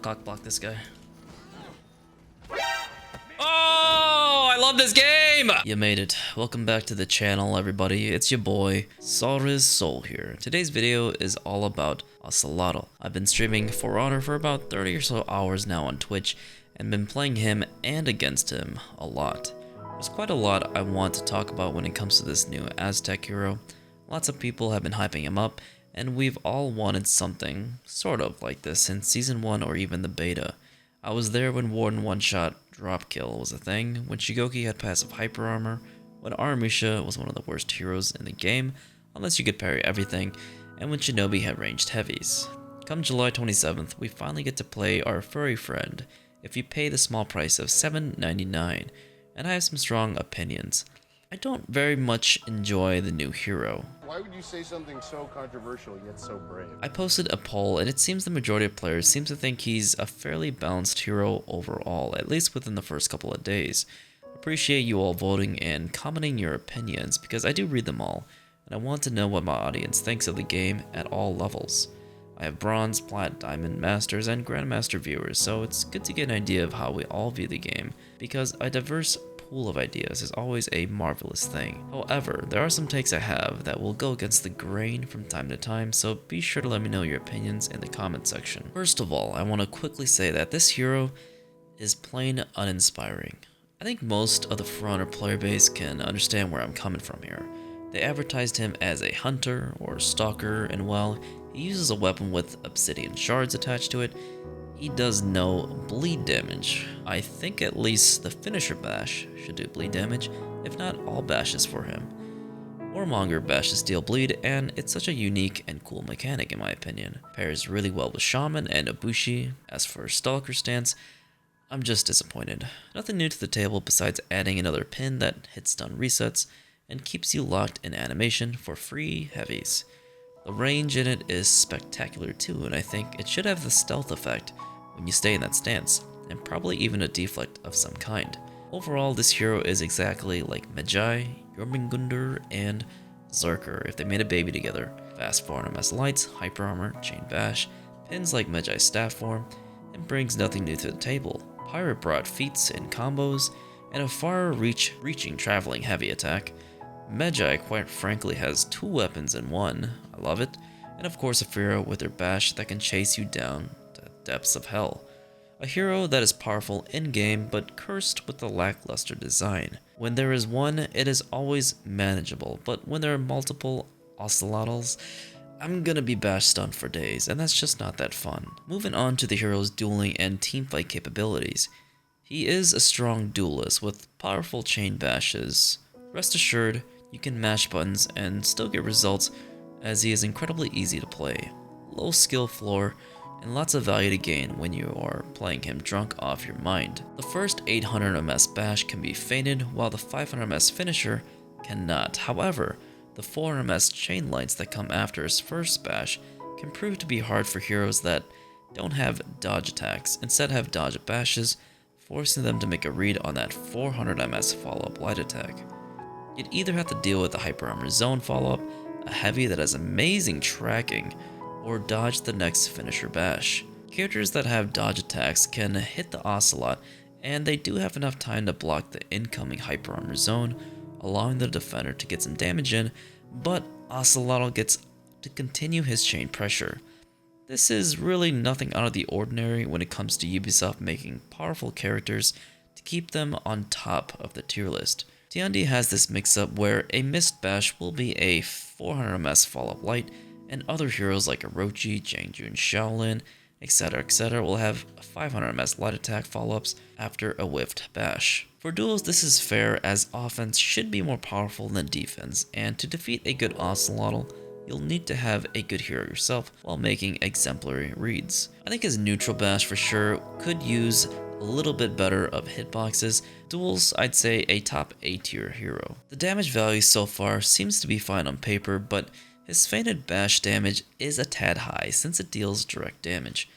cock block this guy. Oh, I love this game! You made it. Welcome back to the channel, everybody. It's your boy, SolidSol here. Today's video is all about Ocelotl. I've been streaming For Honor for about 30 or so hours now on Twitch, and been playing him and against him a lot. There's quite a lot I want to talk about when it comes to this new Aztec hero. Lots of people have been hyping him up, and we've all wanted something sort of like this since Season 1 or even the beta. I was there when Warden one-shot drop kill was a thing, when Shigoki had passive hyper armor, when Aramisha was one of the worst heroes in the game, unless you could parry everything, and when Shinobi had ranged heavies. Come July 27th, we finally get to play our furry friend, if you pay the small price of $7.99, and I have some strong opinions. I don't very much enjoy the new hero. Why would you say something so controversial yet so brave? I posted a poll, and it seems the majority of players seem to think he's a fairly balanced hero overall, at least within the first couple of days. Appreciate you all voting and commenting your opinions, because I do read them all, and I want to know what my audience thinks of the game at all levels. I have Bronze, Plat, Diamond, Masters, and Grandmaster viewers, so it's good to get an idea of how we all view the game, because a diverse pool of ideas is always a marvelous thing. However, there are some takes I have that will go against the grain from time to time, so be sure to let me know your opinions in the comment section. First of all, I want to quickly say that this hero is plain uninspiring. I think most of the For Honor player base can understand where I'm coming from here. They advertised him as a hunter or stalker, and while he uses a weapon with obsidian shards attached to it, he does no bleed damage. I think at least the finisher bash should do bleed damage, if not all bashes for him. Warmonger bashes deal bleed, and it's such a unique and cool mechanic in my opinion. Pairs really well with Shaman and Ibushi. As for Stalker stance, I'm just disappointed. Nothing new to the table besides adding another pin that hits stun resets and keeps you locked in animation for free heavies. The range in it is spectacular too, and I think it should have the stealth effect when you stay in that stance, and probably even a deflect of some kind. Overall, this hero is exactly like Medjay, Jormungandr, and Zerker if they made a baby together. Fast 400 MS lights, hyper armor, chain bash, pins like Medjay's staff form, and brings nothing new to the table. Pirate brought feats and combos, and a far-reaching traveling heavy attack. Medjay quite frankly has two weapons in one. I love it. And of course a hero with her bash that can chase you down to the depths of hell. A hero that is powerful in-game but cursed with a lackluster design. When there is one, it is always manageable, but when there are multiple Ocelotls, I'm gonna be bash stunned for days, and that's just not that fun. Moving on to the hero's dueling and teamfight capabilities. He is a strong duelist with powerful chain bashes. Rest assured, you can mash buttons and still get results, as he is incredibly easy to play. Low skill floor, and lots of value to gain when you are playing him drunk off your mind. The first 800 MS bash can be feinted, while the 500 MS finisher cannot. However, the 400 MS chain lights that come after his first bash can prove to be hard for heroes that don't have dodge attacks, instead have dodge bashes, forcing them to make a read on that 400 MS follow-up light attack. You'd either have to deal with a hyper armor zone follow-up, a heavy that has amazing tracking, or dodge the next finisher bash. Characters that have dodge attacks can hit the Ocelot, and they do have enough time to block the incoming hyper armor zone, allowing the defender to get some damage in, but Ocelotl gets to continue his chain pressure. This is really nothing out of the ordinary when it comes to Ubisoft making powerful characters to keep them on top of the tier list. Tiandi has this mix-up where a missed bash will be a 400 MS follow-up light, and other heroes like Orochi, Jiangjun, Shaolin, etc. will have 500 MS light attack follow-ups after a whiffed bash. For duels, this is fair, as offense should be more powerful than defense, and to defeat a good Ocelotl, you'll need to have a good hero yourself while making exemplary reads. I think his neutral bash for sure could use a little bit better of hitboxes. Duels, I'd say a top A tier hero. The damage value so far seems to be fine on paper, but his feinted bash damage is a tad high since it deals direct damage.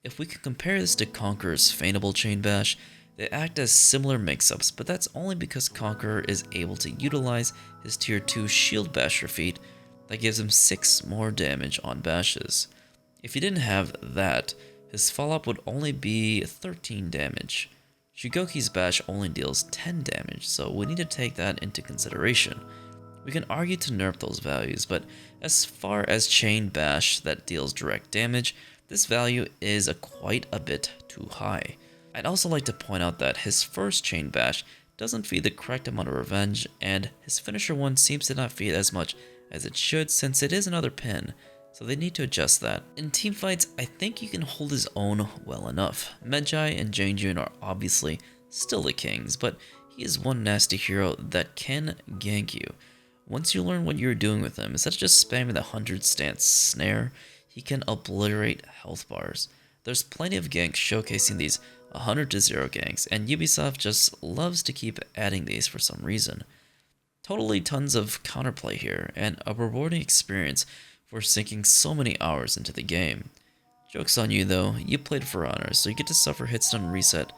If we can compare this to Conqueror's feintable chain bash, they act as similar mix-ups, but that's only because Conqueror is able to utilize his tier 2 shield basher feat that gives him 6 more damage on bashes. If he didn't have that, his follow-up would only be 13 damage. Shugoki's bash only deals 10 damage, so we need to take that into consideration. We can argue to nerf those values, but as far as chain bash that deals direct damage, this value is quite a bit too high. I'd also like to point out that his first chain bash doesn't feed the correct amount of revenge, and his finisher one seems to not feed as much as it should since it is another pin, so they need to adjust that. In teamfights, I think you can hold his own well enough. Medjai and Jangjun are obviously still the kings, but he is one nasty hero that can gank you. Once you learn what you're doing with him, instead of just spamming the 100 stance snare, he can obliterate health bars. There's plenty of ganks showcasing these 100 to 0 ganks, and Ubisoft just loves to keep adding these for some reason. Totally tons of counterplay here, and a rewarding experience for sinking so many hours into the game. Joke's on you though, you played for Honor, so you get to suffer hitstun reset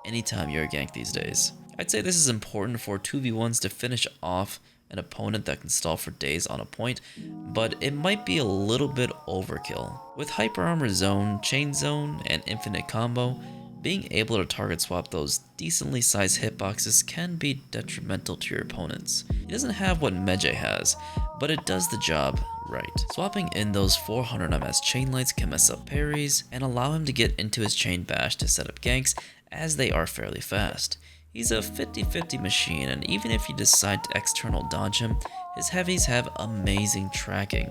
anytime you're ganked these days. I'd say this is important for 2v1s to finish off an opponent that can stall for days on a point, but it might be a little bit overkill. With Hyper Armor Zone, Chain Zone, and Infinite Combo, being able to target swap those decently sized hitboxes can be detrimental to your opponents. It doesn't have what Medjay has, but it does the job right. Swapping in those 400 MS chain lights can mess up parries and allow him to get into his chain bash to set up ganks, as they are fairly fast. He's a 50-50 machine, and even if you decide to external dodge him, his heavies have amazing tracking.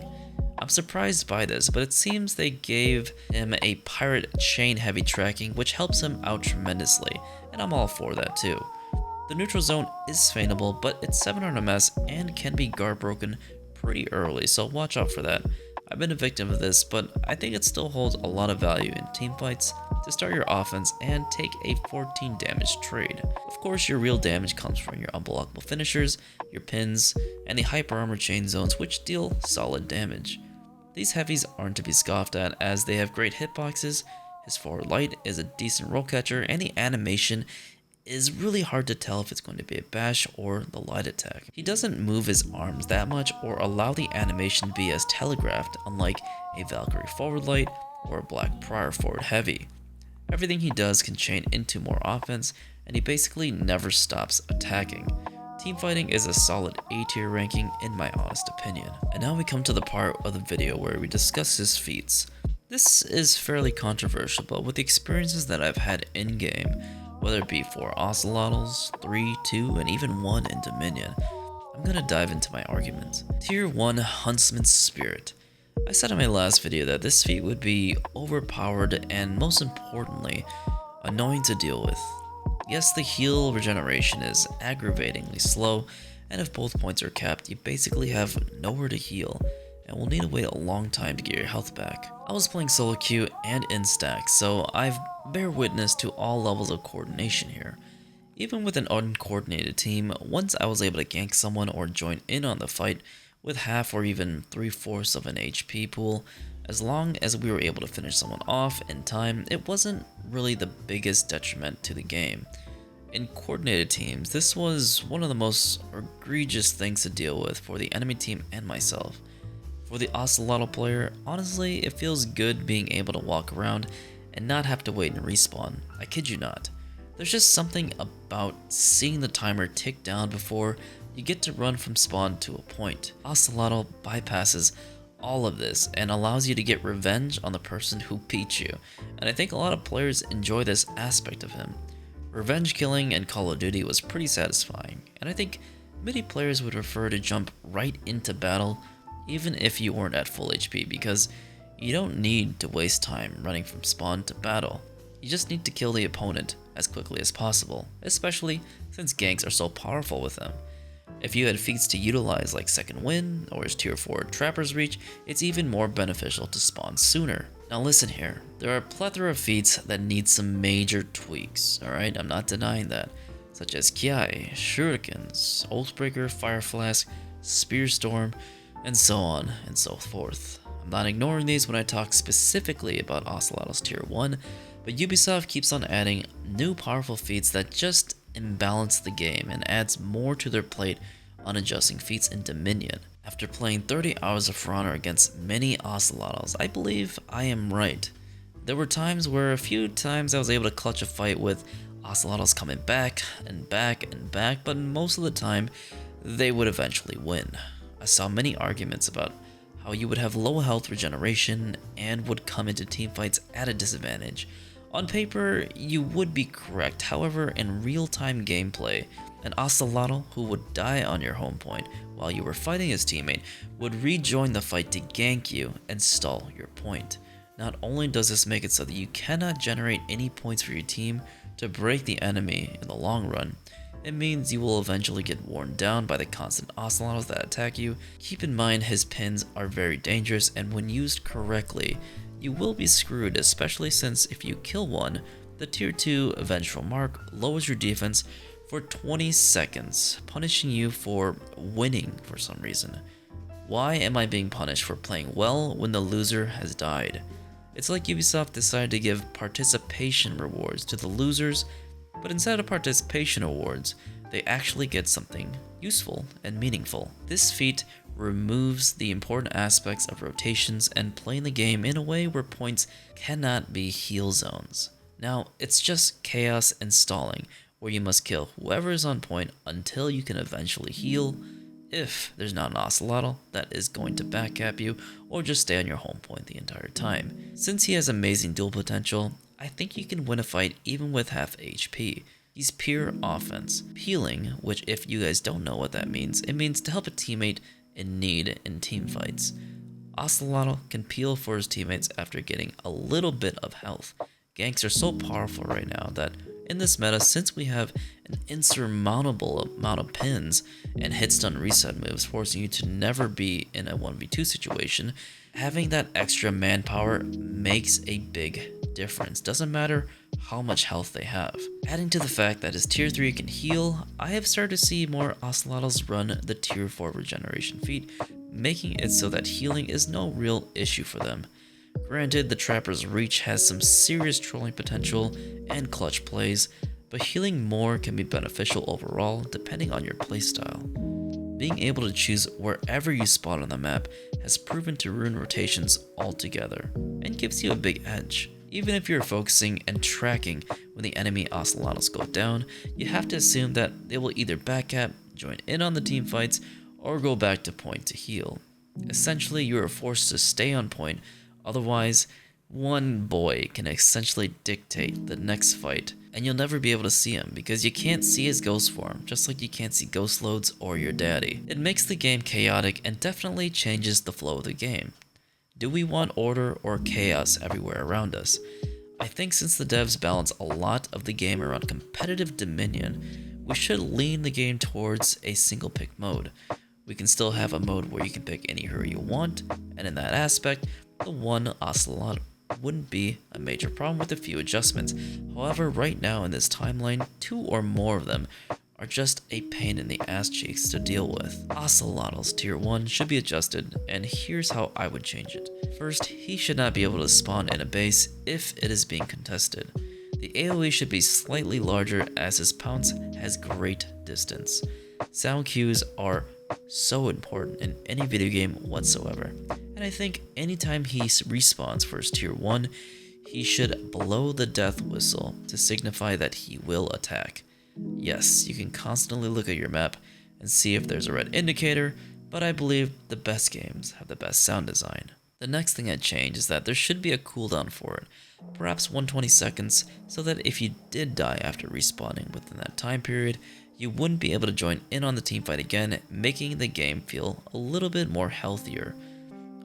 I'm surprised by this, but it seems they gave him a pirate chain heavy tracking, which helps him out tremendously, and I'm all for that too. The neutral zone is feightable, but it's 700 MS and can be guard broken pretty early, so watch out for that. I've been a victim of this, but I think it still holds a lot of value in teamfights to start your offense and take a 14 damage trade. Of course, your real damage comes from your unblockable finishers, your pins, and the hyper armor chain zones, which deal solid damage. These heavies aren't to be scoffed at, as they have great hitboxes, his forward light is a decent roll catcher, and the animation is really hard to tell if it's going to be a bash or the light attack. He doesn't move his arms that much or allow the animation to be as telegraphed, unlike a Valkyrie forward light or a Black Prior forward heavy. Everything he does can chain into more offense, and he basically never stops attacking. Teamfighting is a solid A tier ranking in my honest opinion. And now we come to the part of the video where we discuss his feats. This is fairly controversial, but with the experiences that I've had in-game, whether it be 4 Ocelotls, 3, 2, and even 1 in Dominion, I'm gonna dive into my argument. Tier 1 Huntsman's Spirit. I said in my last video that this feat would be overpowered and, most importantly, annoying to deal with. Yes, the heal regeneration is aggravatingly slow, and if both points are capped, you basically have nowhere to heal, and will need to wait a long time to get your health back. I was playing solo queue and in stack, so I've bear witness to all levels of coordination here. Even with an uncoordinated team, once I was able to gank someone or join in on the fight with half or even 3/4 of an HP pool, as long as we were able to finish someone off in time, it wasn't really the biggest detriment to the game. In coordinated teams, this was one of the most egregious things to deal with for the enemy team and myself. For the Ocelotl player, honestly, it feels good being able to walk around and not have to wait and respawn. I kid you not. There's just something about seeing the timer tick down before you get to run from spawn to a point. Ocelotl bypasses all of this and allows you to get revenge on the person who beat you, and I think a lot of players enjoy this aspect of him. Revenge killing in Call of Duty was pretty satisfying, and I think many players would prefer to jump right into battle even if you weren't at full HP, because you don't need to waste time running from spawn to battle. You just need to kill the opponent as quickly as possible, especially since ganks are so powerful with them. If you had feats to utilize like Second Wind or his tier 4 Trapper's Reach, it's even more beneficial to spawn sooner. Now listen here, there are a plethora of feats that need some major tweaks, alright? I'm not denying that, such as Kiai, Shurikens, Oathbreaker, Fire Flask, Spear Storm, and so on and so forth. I'm not ignoring these when I talk specifically about Ocelotl's tier 1, but Ubisoft keeps on adding new powerful feats that just imbalance the game and adds more to their plate on adjusting feats in Dominion. After playing 30 hours of For Honor against many Ocelotls, I believe I am right. There were times where a few times I was able to clutch a fight with Ocelotls coming back and back and back, but most of the time, they would eventually win. I saw many arguments about how you would have low health regeneration and would come into teamfights at a disadvantage. On paper, you would be correct, however, in real-time gameplay, an Ocelotl who would die on your home point while you were fighting his teammate would rejoin the fight to gank you and stall your point. Not only does this make it so that you cannot generate any points for your team to break the enemy in the long run, it means you will eventually get worn down by the constant Ocelotls that attack you. Keep in mind his pins are very dangerous, and when used correctly, you will be screwed, especially since if you kill one, the tier 2 Vengeful Mark lowers your defense for 20 seconds, punishing you for winning for some reason. Why am I being punished for playing well when the loser has died? It's like Ubisoft decided to give participation rewards to the losers, but instead of participation awards, they actually get something useful and meaningful. This feat removes the important aspects of rotations and playing the game in a way where points cannot be heal zones. Now, it's just chaos and stalling, where you must kill whoever is on point until you can eventually heal, if there's not an Ocelotl that is going to backcap you or just stay on your home point the entire time. Since he has amazing duel potential, I think you can win a fight even with half HP. He's pure offense. Peeling, which if you guys don't know what that means, it means to help a teammate in need in team fights. Ocelotl can peel for his teammates after getting a little bit of health. Ganks are so powerful right now that in this meta, since we have an insurmountable amount of pins and hit-stun reset moves forcing you to never be in a 1v2 situation, having that extra manpower makes a big difference. Doesn't matter how much health they have. Adding to the fact that his tier 3 can heal, I have started to see more Ocelotls run the tier 4 regeneration feat, making it so that healing is no real issue for them. Granted, the Trapper's Reach has some serious trolling potential and clutch plays, but healing more can be beneficial overall depending on your playstyle. Being able to choose wherever you spawn on the map has proven to ruin rotations altogether, and gives you a big edge. Even if you're focusing and tracking when the enemy Ocelotls go down, you have to assume that they will either backcap, join in on the team fights, or go back to point to heal. Essentially, you are forced to stay on point. Otherwise, one boy can essentially dictate the next fight, and you'll never be able to see him because you can't see his ghost form, just like you can't see ghost loads or your daddy. It makes the game chaotic and definitely changes the flow of the game. Do we want order or chaos everywhere around us? I think since the devs balance a lot of the game around competitive dominion, we should lean the game towards a single pick mode. We can still have a mode where you can pick any hero you want, and in that aspect, the one Ocelotl wouldn't be a major problem with a few adjustments. However, right now in this timeline, 2 or more of them are just a pain in the ass cheeks to deal with. Ocelotl's tier 1 should be adjusted, and here's how I would change it. First, he should not be able to spawn in a base if it is being contested. The AoE should be slightly larger as his pounce has great distance. Sound cues are so important in any video game whatsoever, and I think anytime he respawns for his tier 1, he should blow the death whistle to signify that he will attack. Yes, you can constantly look at your map and see if there's a red indicator, but I believe the best games have the best sound design. The next thing I'd change is that there should be a cooldown for it, perhaps 120 seconds, so that if you did die after respawning within that time period, you wouldn't be able to join in on the teamfight again, making the game feel a little bit more healthier.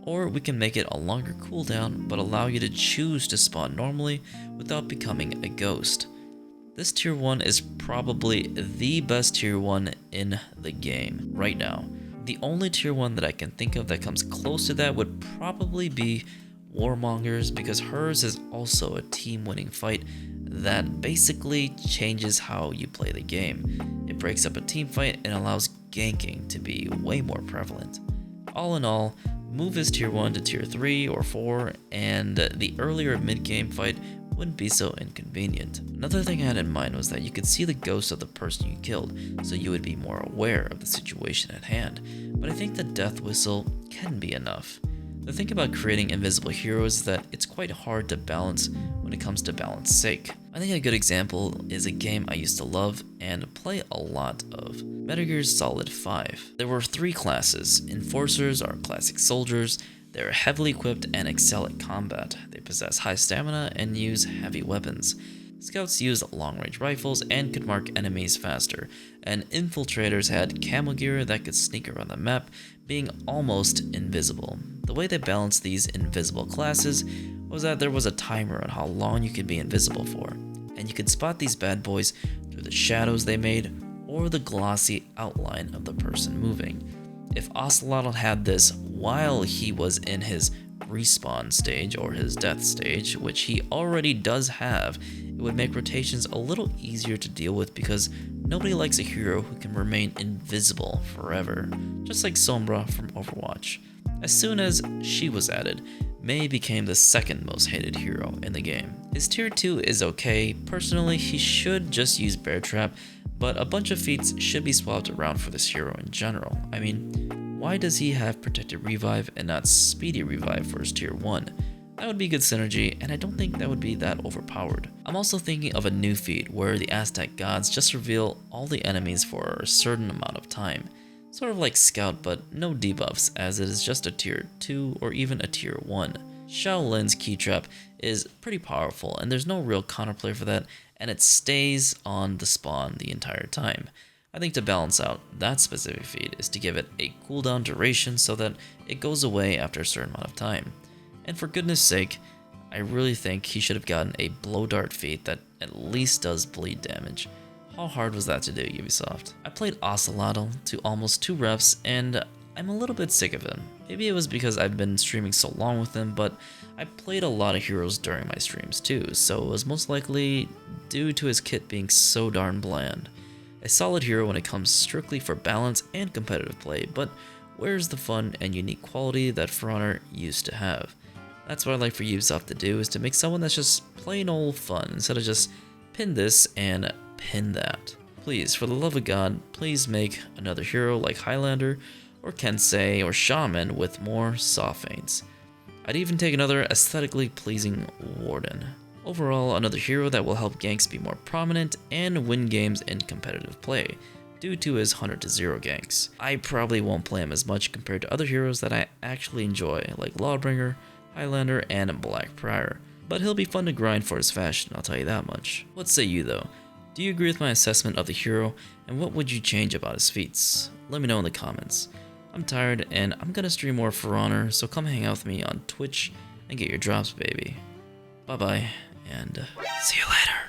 Or we can make it a longer cooldown, but allow you to choose to spawn normally without becoming a ghost. This tier 1 is probably the best tier 1 in the game right now. The only tier 1 that I can think of that comes close to that would probably be Warmonger's, because hers is also a team winning fight that basically changes how you play the game. It breaks up a team fight and allows ganking to be way more prevalent. All in all, move his tier 1 to tier 3 or 4 and the earlier mid-game fight wouldn't be so inconvenient. Another thing I had in mind was that you could see the ghost of the person you killed, so you would be more aware of the situation at hand, but I think the death whistle can be enough. The thing about creating invisible heroes is that it's quite hard to balance when it comes to balance sake. I think a good example is a game I used to love and play a lot of, Metal Gear Solid 5. There were 3 classes. Enforcers are classic soldiers. They're heavily equipped and excel at combat. They possess high stamina and use heavy weapons. Scouts used long-range rifles and could mark enemies faster, and infiltrators had camo gear that could sneak around the map, being almost invisible. The way they balanced these invisible classes was that there was a timer on how long you could be invisible for, and you could spot these bad boys through the shadows they made or the glossy outline of the person moving. If Ocelotl had this while he was in his respawn stage or his death stage, which he already does have, it would make rotations a little easier to deal with because nobody likes a hero who can remain invisible forever, just like Sombra from Overwatch. As soon as she was added, Mei became the second most hated hero in the game. His tier 2 is okay. Personally, he should just use Bear Trap, but a bunch of feats should be swapped around for this hero in general. I mean, why does he have Protected Revive and not Speedy Revive for his tier 1? That would be good synergy, and I don't think that would be that overpowered. I'm also thinking of a new feat where the Aztec gods just reveal all the enemies for a certain amount of time. Sort of like Scout, but no debuffs, as it is just a tier 2 or even a tier 1. Shaolin's key trap is pretty powerful, and there's no real counterplay for that, and it stays on the spawn the entire time. I think to balance out that specific feat is to give it a cooldown duration so that it goes away after a certain amount of time. And for goodness sake, I really think he should have gotten a blow dart feat that at least does bleed damage. How hard was that to do, Ubisoft? I played Ocelotl to almost 2 reps and I'm a little bit sick of him. Maybe it was because I've been streaming so long with him, but I played a lot of heroes during my streams too, so it was most likely due to his kit being so darn bland. A solid hero when it comes strictly for balance and competitive play, but where's the fun and unique quality that For Honor used to have? That's what I'd like for Ubisoft to do, is to make someone that's just plain old fun, instead of just pin this and pin that. Please, for the love of God, please make another hero like Highlander, or Kensei, or Shaman with more saw feints. I'd even take another aesthetically pleasing Warden. Overall, another hero that will help ganks be more prominent and win games in competitive play, due to his 100-0 ganks. I probably won't play him as much compared to other heroes that I actually enjoy, like Lawbringer, Highlander, and Black Prior, but he'll be fun to grind for his fashion, I'll tell you that much. What say you though? Do you agree with my assessment of the hero, and what would you change about his feats? Let me know in the comments. I'm tired, and I'm gonna stream more For Honor, so come hang out with me on Twitch and get your drops, baby. Bye bye, and see you later.